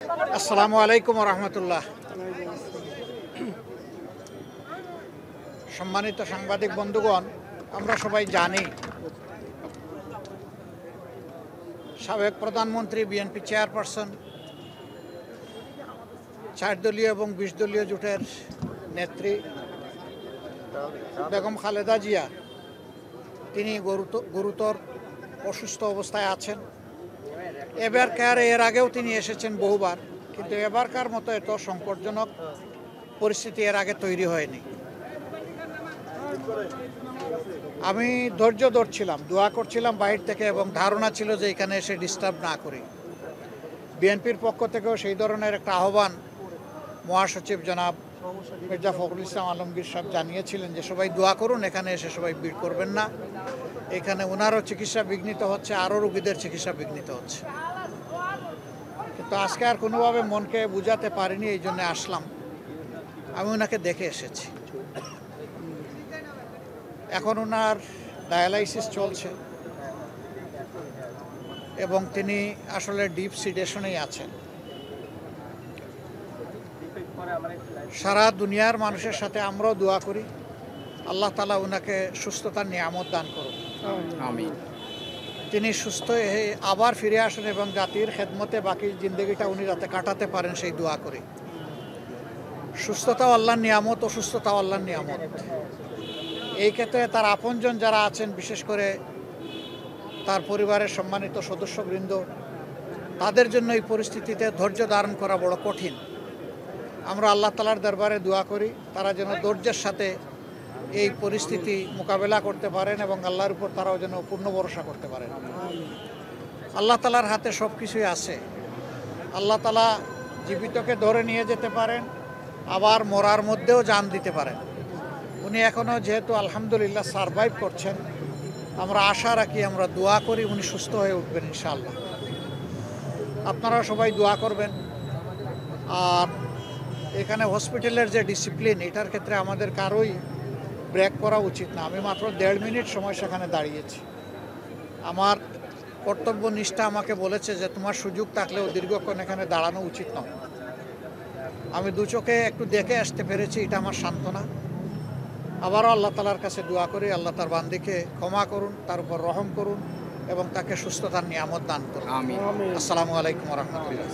আসসালামু আলাইকুম রহমতুল্লাহ। সম্মানিত সাংবাদিক বন্ধুগণ, আমরা সবাই জানি সাবেক প্রধানমন্ত্রী বিএনপি চেয়ারপারসন 4 দলীয় এবং 20 দলীয় জোটের নেত্রী বেগম খালেদা জিয়া তিনি গুরুতর অসুস্থ অবস্থায় আছেন। এর আগেও তিনি এসেছেন বহুবার, কিন্তু এবারকার মতো এত সংকটজনক পরিস্থিতি এর আগে তৈরি হয়নি। আমি ধৈর্য ধরছিলাম, দোয়া করছিলাম বাইরে থেকে, এবং ধারণা ছিল যে এখানে এসে ডিস্টার্ব না করি। বিএনপির পক্ষ থেকেও সেই ধরনের একটা আহ্বান মহাসচিব জনাব মির্জা ফখরুল ইসলাম আলমগীর সাহেব জানিয়েছিলেন যে সবাই দোয়া করুন, এখানে এসে সবাই ভিড় করবেন না। এখানে ওনারও চিকিৎসা বিঘ্নিত হচ্ছে, আরও রোগীদের চিকিৎসা বিঘ্নিত হচ্ছে। কিন্তু আজকে আর কোনোভাবে মনকে বুঝাতে পারিনি, এই জন্য আসলাম। আমি ওনাকে দেখে এসেছি। এখন ওনার ডায়ালাইসিস চলছে এবং তিনি আসলে ডিপ সিডেশনেই আছেন। সারা দুনিয়ার মানুষের সাথে আমরাও দোয়া করি আল্লাহ তাআলা ওনাকে সুস্থতার নিয়ামত দান করুন। আমিন। তিনি সুস্থ হয়ে আবার ফিরে আসেন এবং জাতির খেদমতে বাকি জিন্দগিটা উনি যাতে কাটাতে পারেন সেই দোয়া করি। সুস্থতাও আল্লাহর নিয়ামত, অসুস্থতাও আল্লাহর নিয়ামত। এই ক্ষেত্রে তার আপনজন যারা আছেন, বিশেষ করে তার পরিবারের সম্মানিত সদস্যবৃন্দ, তাদের জন্য এই পরিস্থিতিতে ধৈর্য ধারণ করা বড় কঠিন। আমরা আল্লাহ তাআলার দরবারে দোয়া করি তারা যেন ধৈর্যের সাথে এই পরিস্থিতি মোকাবেলা করতে পারেন এবং আল্লাহর উপর তারাও যেন পূর্ণ ভরসা করতে পারেন। আল্লাহ তাআলার হাতে সব কিছুই আছে। আল্লাহ তাআলা জীবিতকে ধরে নিয়ে যেতে পারেন, আবার মরার মধ্যেও জান দিতে পারেন। উনি এখনও যেহেতু আলহামদুলিল্লাহ সারভাইভ করছেন, আমরা আশা রাখি, আমরা দোয়া করি উনি সুস্থ হয়ে উঠবেন ইনশাআল্লাহ। আপনারা সবাই দোয়া করবেন। আর এখানে হসপিটালের যে ডিসিপ্লিন, এটার ক্ষেত্রে আমাদের কারোই ব্রেক করা উচিত না। আমি মাত্র 1.5 মিনিট সময় সেখানে দাঁড়িয়েছি। আমার কর্তব্য নিষ্ঠা আমাকে বলেছে যে তোমার সুযোগ থাকলেও দীর্ঘক্ষণ এখানে দাঁড়ানো উচিত নয়। আমি দু চোখে একটু দেখে আসতে পেরেছি, এটা আমার সান্ত্বনা। আবারও আল্লাহ তাআলার কাছে দোয়া করি আল্লাহ তার বান্দিকে ক্ষমা করুন, তার উপর রহম করুন এবং তাকে সুস্থতার নিয়ামত দান করুন। আমিন। আসসালামু আলাইকুম ওয়া রাহমাতুল্লাহ।